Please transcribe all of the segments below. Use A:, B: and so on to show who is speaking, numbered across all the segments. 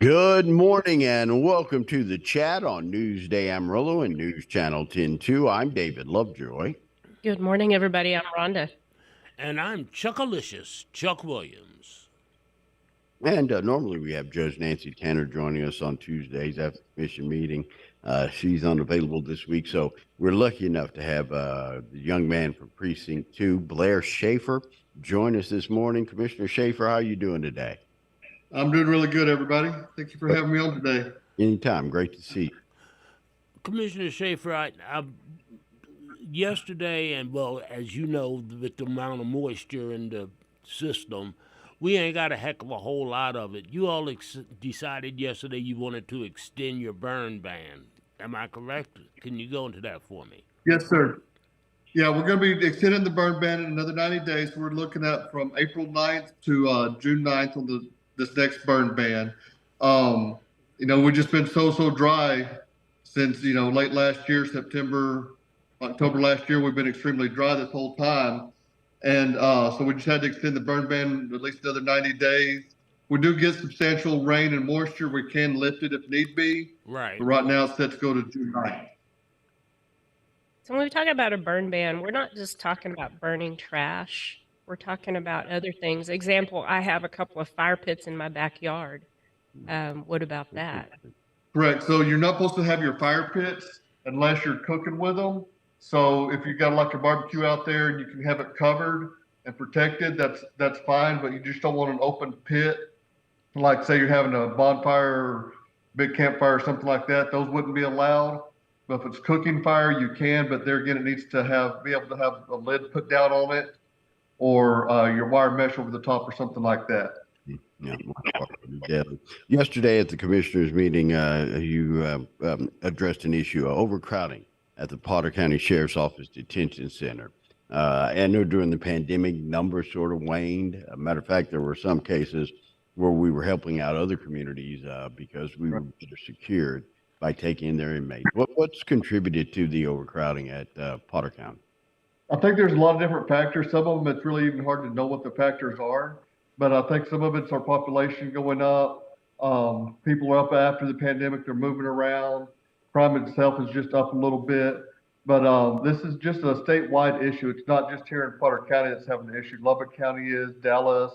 A: Good morning and welcome to the chat on Newsday Amarillo and News Channel 10-2. I'm David Lovejoy.
B: Good morning, everybody. I'm Rhonda.
C: And I'm Chuckalicious, Chuck Williams.
A: And normally we have Judge Nancy Tanner joining us on Tuesdays after the commission meeting. She's unavailable this week, so we're lucky enough to have the young man from Precinct 2, Blair Schaefer, join us this morning. Commissioner Schaefer, how are you doing today?
D: I'm doing really good, everybody. Thank you for having me on today.
A: Anytime. Great to see you.
C: Commissioner Schaefer, yesterday, and well, as you know, with the amount of moisture in the system, we ain't got a heck of a whole lot of it. You all decided yesterday you wanted to extend your burn ban. Am I correct? Can you go into that for me?
D: Yes, sir. Yeah, we're going to be extending the burn ban in another 90 days. We're looking at from April 9th to June 9th on this next burn ban. We've just been so dry since, late last year, September, October last year. We've been extremely dry this whole time. And so we just had to extend the burn ban at least another 90 days. We do get substantial rain and moisture. We can lift it if need be.
C: Right.
D: But right now it's set to go to June 9th.
B: So when we talk about a burn ban, we're not just talking about burning trash. We're talking about other things. Example, I have a couple of fire pits in my backyard. What about that?
D: Correct. So you're not supposed to have your fire pits unless you're cooking with them. So if you got like a barbecue out there and you can have it covered and protected, that's fine. But you just don't want an open pit. Like say you're having a bonfire or big campfire or something like that. Those wouldn't be allowed. But if it's cooking fire, you can. But there again, it needs to be able to have a lid put down on it, or your wire mesh over the top or something like that.
A: Yeah. Yesterday at the commissioners meeting, you addressed an issue of overcrowding at the Potter County Sheriff's Office Detention Center. I know during the pandemic, numbers sort of waned. As a matter of fact, there were some cases where we were helping out other communities because we were better secured by taking in their inmates. What's contributed to the overcrowding at Potter County?
D: I think there's a lot of different factors. Some of them, it's really even hard to know what the factors are. But I think some of it's our population going up. People are up after the pandemic. They're moving around. Crime itself is just up a little bit. But this is just a statewide issue. It's not just here in Potter County that's having an issue. Lubbock County is, Dallas,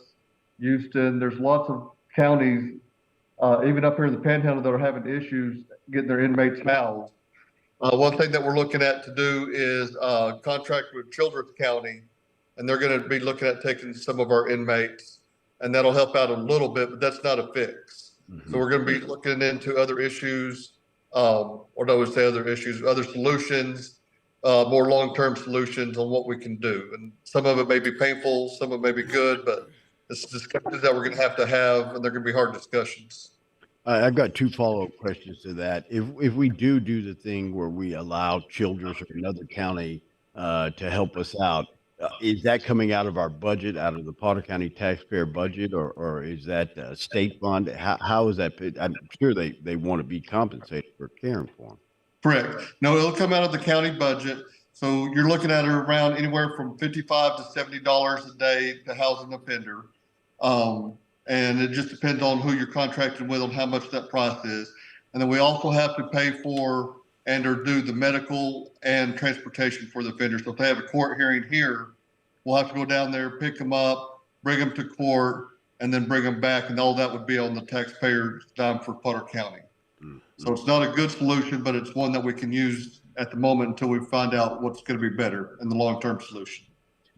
D: Houston. There's lots of counties, even up here in the Panhandle, that are having issues getting their inmates housed. One thing that we're looking at to do is contract with Childress County, and they're going to be looking at taking some of our inmates, and that'll help out a little bit, but that's not a fix. Mm-hmm. So we're going to be looking into other issues, other solutions, more long-term solutions on what we can do. And some of it may be painful, some of it may be good, but it's discussions that we're going to have, and they're going to be hard discussions.
A: I've got two follow-up questions to that. If we do the thing where we allow Childress or another county to help us out, is that coming out of our budget, out of the Potter County taxpayer budget, or is that state fund? How is that? I'm sure they want to be compensated for caring for them.
D: Correct. No, it'll come out of the county budget. So you're looking at around anywhere from $55 to $70 a day to house an offender. And it just depends on who you're contracting with, on how much that price is. And then we also have to pay for or do the medical and transportation for the offender. So if they have a court hearing here, we'll have to go down there, pick them up, bring them to court, and then bring them back. And all that would be on the taxpayer's dime for Potter County. Mm-hmm. So it's not a good solution, but it's one that we can use at the moment until we find out what's going to be better in the long-term solution.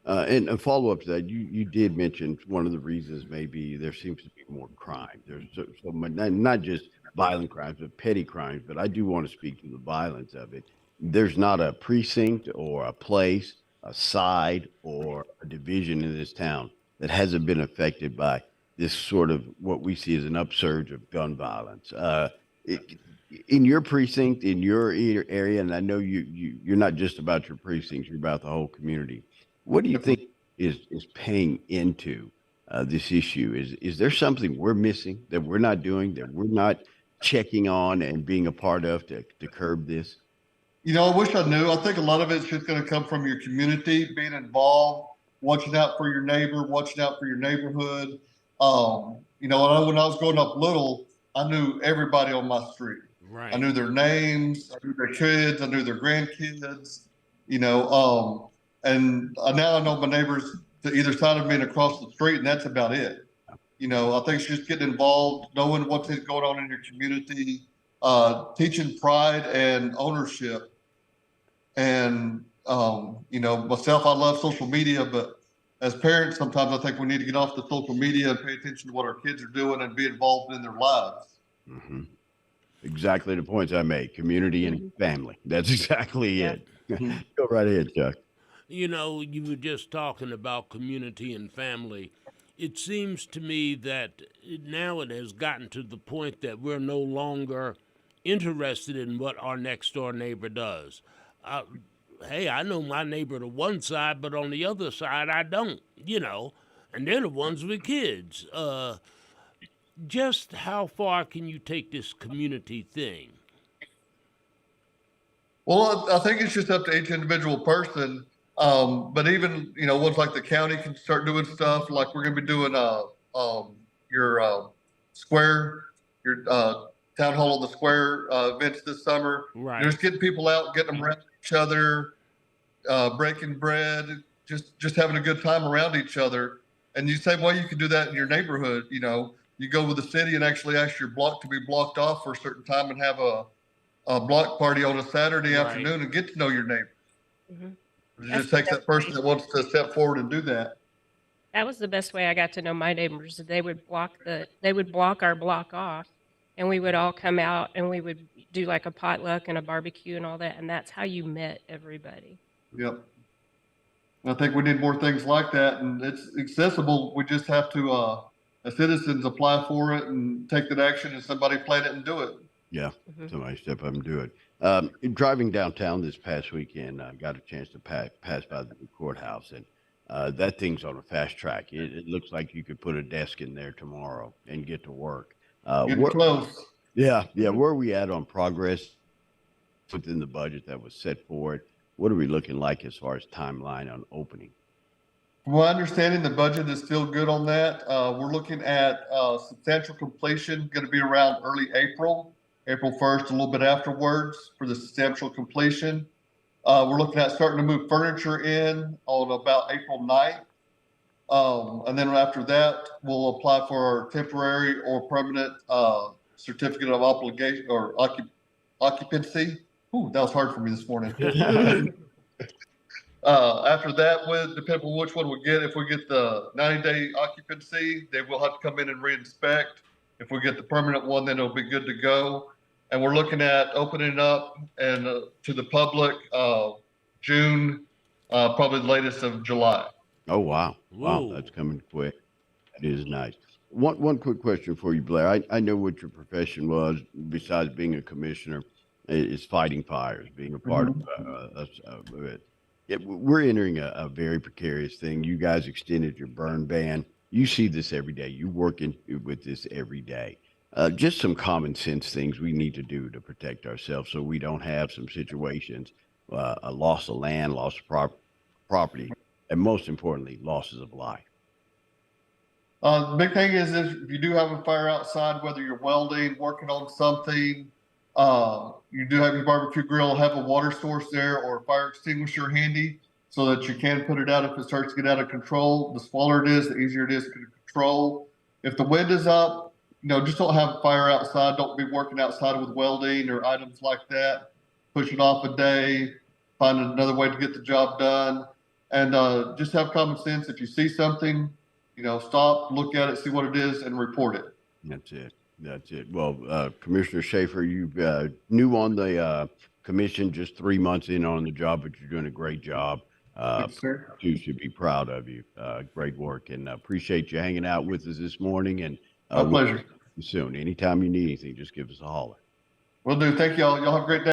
A: And a follow-up to that, you did mention one of the reasons maybe there seems to be more crime. There's so not just violent crimes, but petty crimes. But I do want to speak to the violence of it. There's not a precinct or a place, a side, or a division in this town that hasn't been affected by this sort of what we see as an upsurge of gun violence. In your precinct, in your area, and I know you're not just about your precincts, you're about the whole community. What do you think is paying into this issue? Is there something we're missing that we're not doing, that we're not checking on and being a part of to curb this?
D: I wish I knew. I think a lot of it's just going to come from your community, being involved, watching out for your neighbor, watching out for your neighborhood. When I was growing up little, I knew everybody on my street.
C: Right.
D: I knew their names, I knew their kids, I knew their grandkids, and now I know my neighbors to either side of me and across the street, and that's about it. I think it's just getting involved, knowing what's going on in your community, teaching pride and ownership. And, myself, I love social media, but as parents, sometimes I think we need to get off the social media and pay attention to what our kids are doing and be involved in their lives.
A: Hmm. Exactly the points I made. Community and family. That's exactly
B: Yeah.
A: it. Go right ahead, Chuck.
C: You know, you were just talking about community and family. It seems to me that now it has gotten to the point that we're no longer interested in what our next door neighbor does. Hey, I know my neighbor to one side, but on the other side, I don't, and they're the ones with kids. Just how far can you take this community thing?
D: Well, I think it's just up to each individual person. But even, ones like the county can start doing stuff like we're going to be doing your square, your town hall on the square events this summer.
C: Right.
D: Just getting people out, getting them around each other, breaking bread, just having a good time around each other. And the same way you can do that in your neighborhood. You go with the city and actually ask your block to be blocked off for a certain time and have a block party on a Saturday
C: Right.
D: afternoon and get to know your neighbor.
B: Mhm.
D: It just takes that person that wants to step forward and do that.
B: That was the best way I got to know my neighbors. They would block our block off, and we would all come out and we would do like a potluck and a barbecue and all that, and that's how you met everybody.
D: Yep. I think we need more things like that, and it's accessible. We just have to, as citizens, apply for it and take that action, and somebody plan it and do it.
A: Yeah.
B: Mhm.
A: Somebody step up and do it. Driving downtown this past weekend, I got a chance to pass by the new courthouse, and that thing's on a fast track. It looks like you could put a desk in there tomorrow and get to work.
D: Getting close.
A: Yeah. Where are we at on progress within the budget that was set for it? What are we looking like as far as timeline on opening?
D: From my understanding, the budget is still good on that. We're looking at substantial completion, going to be around early April 1st, a little bit afterwards for the substantial completion. We're looking at starting to move furniture in on about April 9th. And then after that, we'll apply for our temporary or permanent certificate of obligation or occupancy. Ooh, that was hard for me this morning. After that, depending on which one we get, if we get the 90-day occupancy, they will have to come in and re-inspect. If we get the permanent one, then it'll be good to go. And we're looking at opening up and to the public June, probably the latest of July.
A: Oh, wow. Wow.
C: Whoa.
A: That's coming quick. That is nice. One quick question for you, Blair. I know what your profession was besides being a commissioner is fighting fires, being a part of it. We're entering a very precarious thing. You guys extended your burn ban. You see this every day. You work with this every day. Just some common sense things we need to do to protect ourselves so we don't have some situations, a loss of land, loss of property, and most importantly, losses of life.
D: The big thing is if you do have a fire outside, whether you're welding, working on something, you do have your barbecue grill, have a water source there or a fire extinguisher handy so that you can put it out if it starts to get out of control. The smaller it is, the easier it is to control. If the wind is up, just don't have a fire outside. Don't be working outside with welding or items like that. Push it off a day, find another way to get the job done. And just have common sense. If you see something, stop, look at it, see what it is, and report it.
A: That's it. Well, Commissioner Schaefer, you new on the commission, just 3 months in on the job, but you're doing a great job.
D: Thanks, sir.
A: You should be proud of you. Great work, and appreciate you hanging out with us this morning. And
D: My pleasure.
A: Soon, anytime you need anything, just give us a holler.
D: Will do. Thank y'all. Y'all have a great day.